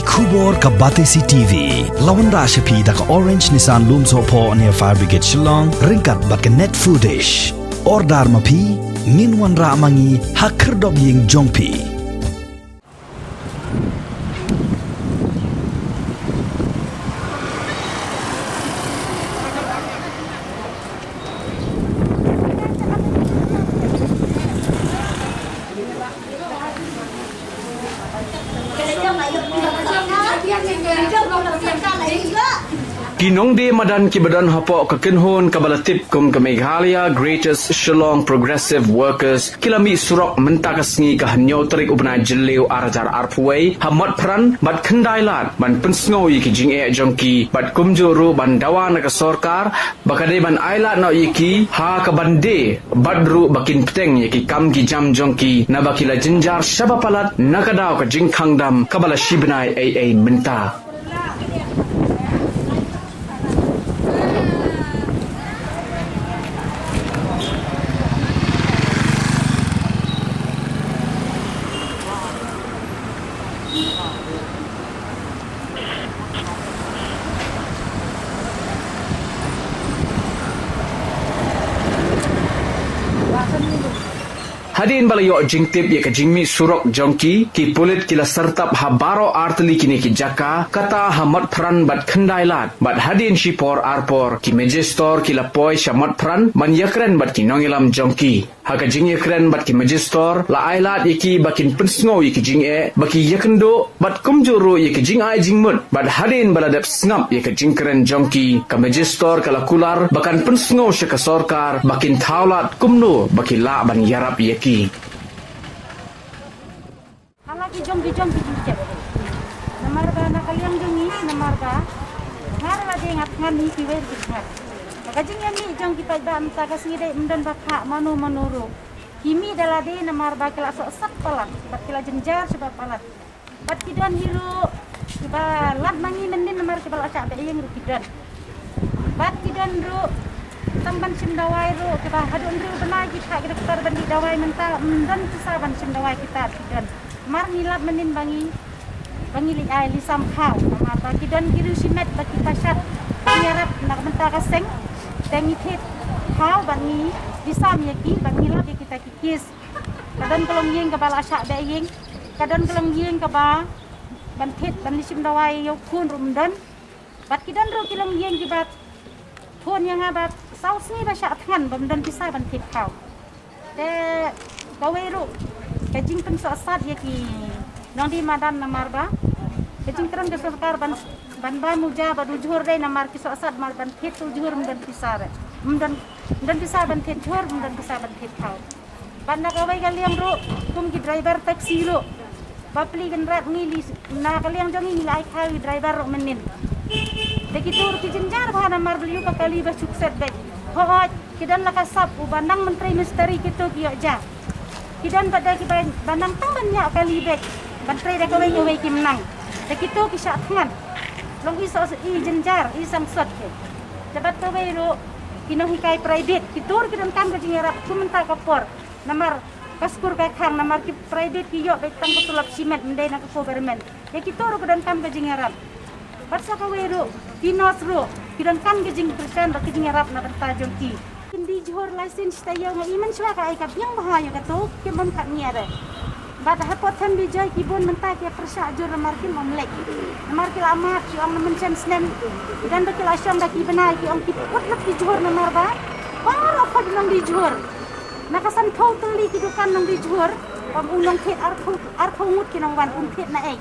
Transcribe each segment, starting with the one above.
Kubor ka Batesi TV. Lawan Rashapi da ka Orange Nissan Looms Hopo near Fire Brigade Shillong. Ringkat bat ka net footage. Ordar mapi. Minwan ra mangi hakerdog ying jongpi. Kinong di madan kibadan hapok kekenhon kabalatip kum ke Meghalaya Greatest Shillong Progressive Workers kilami surok mentakasngi ke hanyo terik upna jeliu arajar arpuai hamat peran bat kendailat ban pensngoi ki jing jongki bat kumjuru ban dawan ke sorkar bakade ban ailat no yiki ha ke bande badru bakin peteng yiki kam ki jam jongki na bakila jenjar syabapalat nakadau ke jing kangdam kabala shibnai ai menta. Hadin balayok jingtip ya ke jingmi surok jongki ki pulit kila sertap habaro arteli kini ki jaka kata hamat peran bat kendailat bat hadin shipor arpor ki magistor kila poi shamat peran man yakren bat ki nongilam jongki haka jing yakren bat ki magistor la ailat yaki bakin pensngo yaki jing baki yakendo bat kumjuru yaki jing ai jingmut bat hadin baladap snap yaki jingkren jongki ka magistor kala kular bakan pensngo syaka sorkar bakin taulat kumno baki la ban yarap yaki Jom cek. Namar ba nakaliang jongi namar ba. Ngar ba de ngat ngani piwer bihat. Kajing yami jong kita ba amta kasih de mendan ba kha manu manuru. Kimi dalade namar ba kala sok sak palat. Bat kala jenjar sebab palat. Bat kidan hiru ba lat mangi mendin namar kebal acak be yang kidan. Bat kidan ru tamban simdawai ru kita hadun ru benai kita ketar bandi dawai menta mendan kisaban simdawai kita kidan. Mar nilap menin bangi li ai li sam khau mar bagi dan kiru simet bagi pasat nyarap nak menta kaseng tengi thit khau bangi di sam yaki bangi la kita kikis kadon kolong yeng ka bala syak be yeng kadon kolong yeng ka ba ban thit ban li sim dawai yo kun rum dan bat kidan ro kilong yeng ki bat thon yang abat saus ni ba syak than bam dan pisah ban thit khau te gawe ro kajing pen sasat ya ki nang di madan namar ba kajing kran ke sorkar ban ba muja ba dujur dai namar ki sasat mar ban thit dujur mendan pisar mendan pisar ban thit jur mendan pisar ban thit khau ban na kawai kaliang ro kum ki driver taxi ro bapli kan rat ngili na kaliang jong ngili ai khai driver ro menin de ki tur ki jenjar ba namar beliu ka kali ba sukses baik ho kidan lakasap u bandang menteri misteri kitu ki ja kidan pada kita bandang tang banyak kali bek bantrai dah kawai kawai ki menang dak itu kisah tangan long iso i jenjar i samsat ke dapat kawai ro kino hikai private kitur kidan kam ke jingerap kumenta kapor namar kaskur ka khang namar ki private ki yo bek tang kutulap simet mendai na ko government ya kitur kidan kam ke jingerap batsa kawai ro kinos ro kidan kam ke jing persen bak jingerap na bertajung ki di johor license tayo nga iman siya ka ay kabyang bahaya kato kibon kat niya bad hapot han bi joy kibon menta ke persya jur markin omlek markin amat si ang naman chen snem dan bakil asyam da kibenai ki ang kipot nak di johor namar ba para pa nang di johor nakasan thau tuli kidukan nang di johor ang unong khet ar ngut kinang wan khet na ay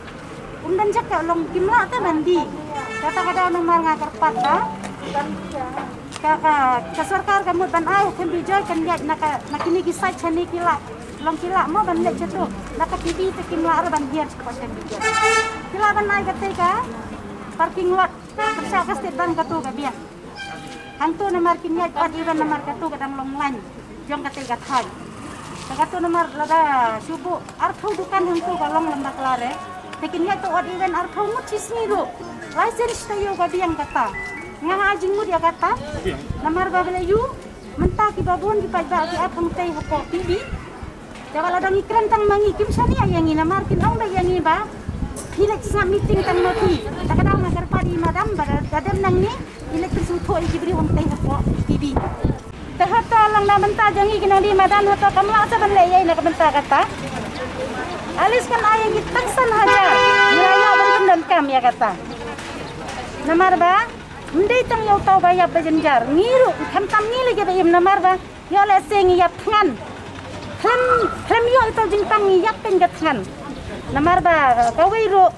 dan jaka long kimla ta bandi kata-kata namar nga karpat ba ka sarkar kamu ban au kan bijoy kan ya nakini kisah chani kila long kila mo ban lek chetu naka tv te kimla ar ban biar cepat kan bijoy kila ban nai kate ka parking lot persa ka state bank katu ka biar hantu namar kinya od iban namar katu kadang long lan jong kate ka thai katu namar laga subu ar thau dukan hantu ka long lamba klare tekin ya to od iban ar thau mut chisni ro license tayo ka biang kata nga ajing mo dia kata namar babalayu menta ki babon ki pajba ki athang tei hoko pibi jawala dang ikran tang mangi kim sani ayangi namar kin ong da yangi ba hile sa meeting tang noti takadang nagar padi madam badam nang ni election suto i diberi wang teh ko TV tahata lang na benta jangi kinang di madam hata kamla sa banlay ay na benta kata alis kan ay gitangsan haja nilaya bantum dan kam ya kata namar ba hindi tang yaw taw bayab bajanjar ngiru kam tam ni lagi bayim namar ba yo le sing yap ngan Klam yo ito jingtang yak pen gatkan. Namar ba kawiro.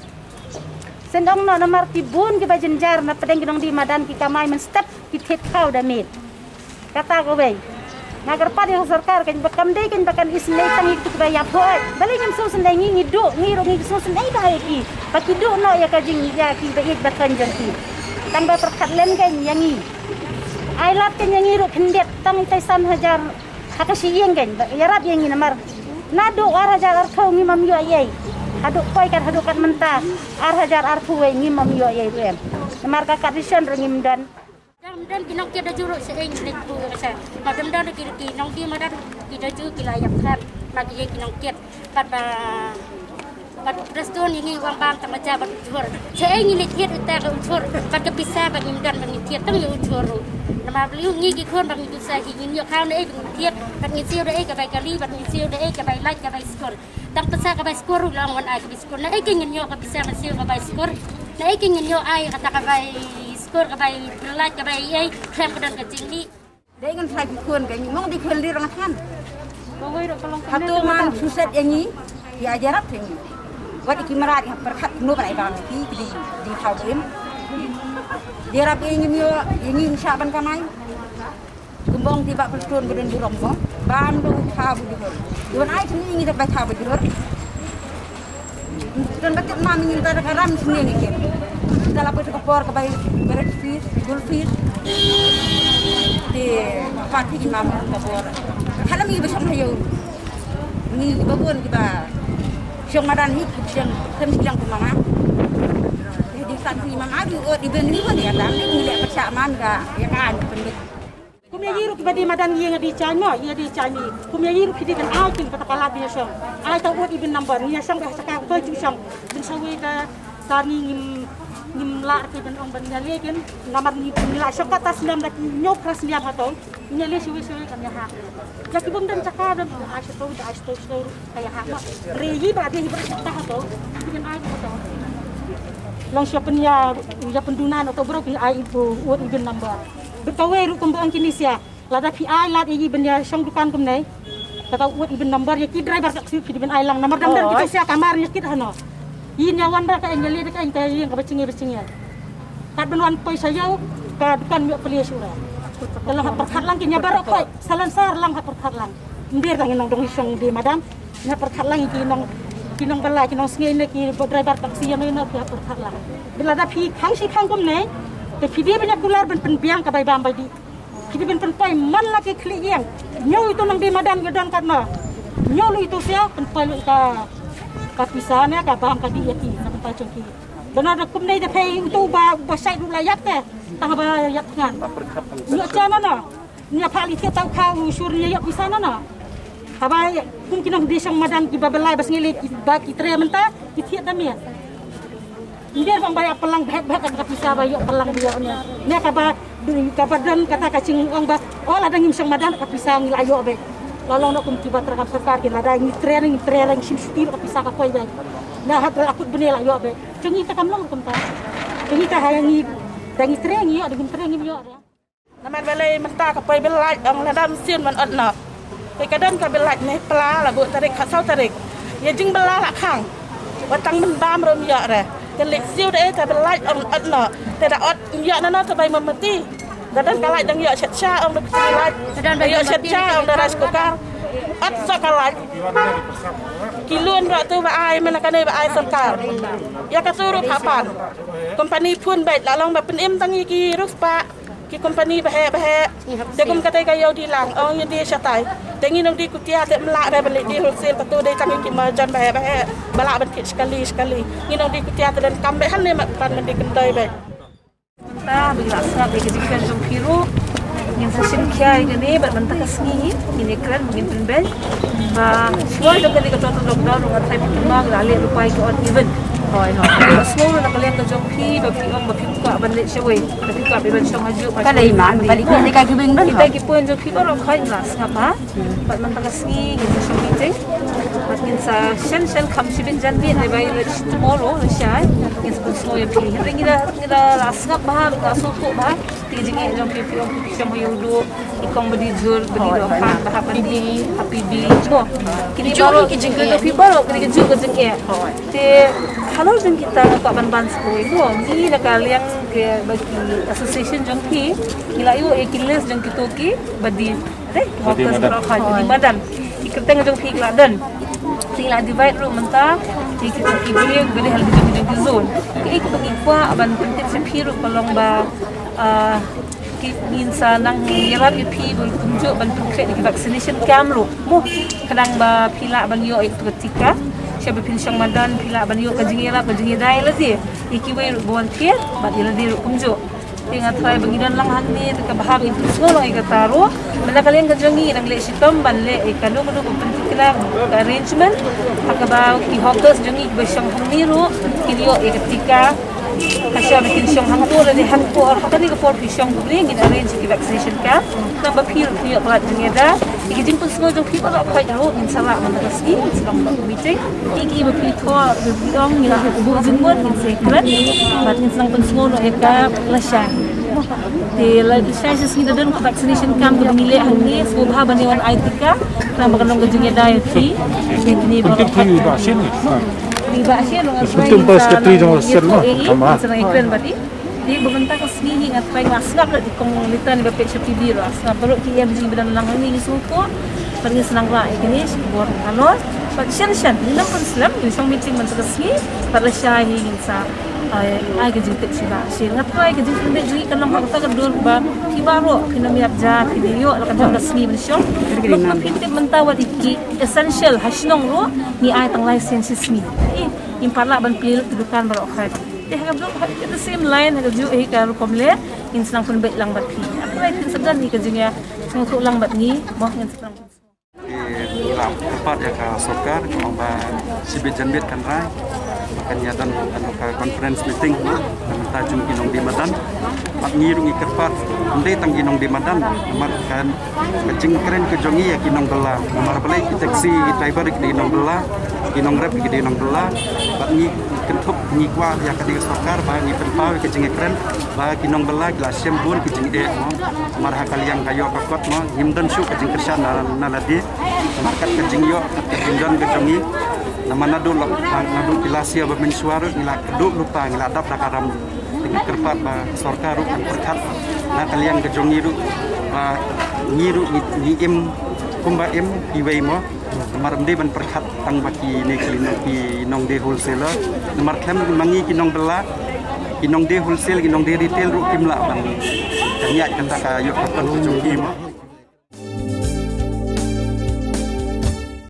Sendong no namar tibun ki bajenjar na pedeng ginong di madan ki kamay men step ki tet kau damit. Kata ko bay. Nagar pa di sarkar kan bakam day kan bakan isnay tang ikut ba yap hoy. Bali ngam so senday ngi do ngiro ngi so senday ba ki. Pakido no ya kajing ya ki bayit bakan janti. Tang ba perkat len kan yangi. Ai lat kan yangi ro kendet tang taisan hajar hakasiyeng kan yarap yang ini namar nado hajar arthau ngi mam yo ayai haduk koi kan haduk kan mentah hajar arthau ngi mam yo ayai rem namar ka kadison ngim dan kinong kita juruk seeng nek bu kasa madam dan kinong di madam kita ju kilayap khat magi kinong ket bat restoran ini uang bang tamaja bat jur seeng ini tiet uta ka jur bat ka bisa bang imdan bang tiet tang yo jur nama beliau ngigi kon bang itu saya ingin yo kau nei bang tiet bang isiu dei ka bai kali bang isiu dei ka bai like ka bai skor tang pesa ka bai skor ulang wan ai ka skor nei ingin yo ka bisa masiu ka bai skor nei ingin yo ai kata ka bai skor ka bai like ka bai ai krem ka dan ka jingli dei ngan sai kon ka ngong di kon li rang kan koi ro kolong hatu man suset yangi diajarap yangi wat iki marat perkat no bai bang di hau im dirap ingin yo ingin saban kanai kumbong tiba pertun geden burong mo bandu khabu di hor yon ai thni ingin bai khabu di hor dan batet mam ingin tar karam sini ni ke dala pet ko por ka bai beres fish gul fish di pati imam ko por halam yi besam hayo ni babon ki ba syong madan hik syong kem silang ku mama di kan imam adu di benih pun ya dan ni lek persamaan ga ya kan pendek kumya yiru kibadi madan yang di chanya ya di chani kumya yiru kidi kan ai tin patakala dia syong ai tahu ibn number ni syong ga sakang ko ju syong bin sawi ka tani ngim lar ke ben ong ben nyale kan namar ni la syong ka tas nam dak nyok ras niam hatong nyale siwi kan ya ha jadi bum dan cakap dan asto kayak apa reyi berarti bercerita atau dengan ai atau long siapan ya pendunan atau bro pi ai ibu uat ibn number betawe ru kembang kinisia lada pi ai lat yi ben ya syong dukan kum nei kata uat ibn number ya ki driver tak si ben ai lang nomor dan kita sia kamar ya kit hano yin ya wan ka nyali ka yang ka becingi kat benwan poi saya ka dukan mi peli sura dalam perkat lang kinya baru poi salan sar lang perkat lang ndir tang nong dong syong di madam na perkat lang kinong balai kinong singai ne ki driver taksi yang ne ki perkat lang bila da pi khang si khang kum ne te pi dia banyak kular ben biang ka bai bam bai di ki ben poi man la ki kli yang nyau itu nang di madam gedon kan no nyau lu itu sia pen poi lu ka pisane ka bam ka di yati na pen poi ki dan ada kum nei da pei itu ba sai du layak te tang ba yak ngan nya chana na nya phali ke tau khau surya yak pisana na habai kum kinong di sang madan ki babelai bas ngili ba ki tre menta ki thiat damia ndir bang bay pelang bah kan ka pisa bayo pelang dia nya ne ka ba dan kata kacing ong ba oh ladang ngim sang madan ka pisa ngil ayo be lalong no kum tiba terkam serkar ki ladang ngi training sim suti ka pisa ka koi be na hat akut benel ayo be cengi ta kam long kum ta cengi ta hayangi dangi training yo dengim training yo namar balai menta ka poi belai ong ladam sin man odnaไปกระเดินกับเบลล์เนี่ยปลาละบุตรเด็กข้าวเสาตรเด็กอย่าจึงเบลล์ละข้างว่าตั้งมันบ้ามเริ่มเยอะเลยแต่เล็กซิวได้แต่เบลล์อัดเนาะแต่ดาอัดเยอะนั่นเนาะจะไปมันมาตีกระเดินกับไหลดังเยอะเช็ดชาองค์เบลล์เยอะเช็ดชาองค์เดรัสกุการอัดสักไหลกิลุนเราตัวว่าไอ้มันกันเลยว่าไอ้สังการอยากกระสู้รูปผาป่านคอมพานีพูนเบ็ดละลองแบบเป็นเอ็มตั้งยี่กี่รูปปะki company bahe de kum katai kayo di lang ong yedi shatai tengi nong di kutia te melak dai balik di wholesale tu dai tangi ki marjan bahe balak bentik sekali ngi nong di kutia te dan kambe han ne mat pan men di kendai be ta bila sa be di kan jong piru ngin sa sim kya ngani bat menta kasni ini keren mungkin penben ba semua dok di keton lockdown ngat sai pemang lale rupai ko on even hoi semua nak kalian ke jongki bagi orang bagi buka balik syawai bagi buka bebas syong haju Kan dari mana? Balik ke dekat kebing dah. kita kipun jongki baru khai lah ngapa bat mentang sengi gitu syong meeting bat sa shen kam sibin janbi ai bai tomorrow le syai is pun semua yang pilih kita las ngapa ka suku ba ti jingi jongki piong syong yudu ikong bedi jur bedi rohan bah bedi happy bi mo kini baru jongki baru kini jur ke jengke te kalau jeng kita nak ban sepuluh itu ni nak kalian ke bagi association jongki gila yu kiles jongki toki badi workers berapa di badan ikuteng jongki kladan tinggal divide room mentah di kita kibli beli hal jongki zone ke ik pengikwa ban penting sepiru pelong ba insa nang ngirat UP bul tunjuk ban konkret di vaccination camp lu mo kadang ba pila ban yo itu ketika siapa pinsang madan pila ban yo kajingira dai lagi ikiwe volunteer ba ila di kumjo tingat try bagidan lang hani ka bahag itu semua ay kataro bala kalian kajongi nang le sitom ban le ikano kuno penting kila arrangement hakaba ki hawkers jongi besyang hamiru kiliyo ketika Asya bikin syong hangtu ada di hangtu orang tadi ke for syong beli ngin arrange ki vaccination ka nambah pil punya pelat jengeda iki jimpun semua jong people tak kai tahu ngin salah menterasi sedang meeting iki bepi thor biong ngila bu jengmon ngin secret bat ngin senang pun semua no eka lasyan di lasyan sisi dan vaccination camp ke pemilih hangi sebab baniwan ITK nambah kanong ke jengeda iki ini baru Iba siya dengan Betul pas ketui dong serma. Sama. Senang iklan berarti. Dia berbentang ke sini hingga sampai ngasngap di komunitas di bapek sepi biru. Ngasngap perlu dia biji badan lang ini suku. Pergi senang lah ini sebuah kanor. But syan hilang pun Islam di song meeting menterasi pada syai hingga sa ai ke jitik siba. Sya ngapai ke jitik ndek jui kanang hakta ke dul ba kibaro kinamiap ja video lakan jang resmi mensyong. Lok pitip mentawat iki essential hasnong ro ni ai tang license resmi. Impala ban pil kedudukan berokhat. Harap dulu at the same line harap juga kalau komle insang pun baik lang bat pi. Apa itu sebenarnya ni kerjanya sengkuk lang bat ni boh yang sekarang. Dalam tempat ya ke sokar kemba sibit janbit kan rai makanya dan ke conference meeting dan tajung kinong di madan mak ngirung ikerpat ande tang kinong di madan makan kecing keren ke jongi ya kinong bela nomor beli taxi driver di kinong bela kinong rep di kinong bela bak ngi kentuk ngi kwa ya ke di sokar ba ngi penpau kecing keren ba kinong bela gelas sembun kecing e marha kaliang kayo kakot mo ngimdan su kecing kersan naladi markat kecing yo kecingdan ke jongi nama nadu pilasia bermensuar ngila keduk lupa ngila adap dakaram dengan kerpat ba sorka ru kan perkat na kalian ke jongi ru ba ngiru ni im kumba im iwei mo maram de ban perkat tang baki ne klina ki nong de wholesaler nomor kem mangi ki nong bela ki nong de wholesale ki nong de retail ru kimla ban kanya kanta ka yo kapan jongi mo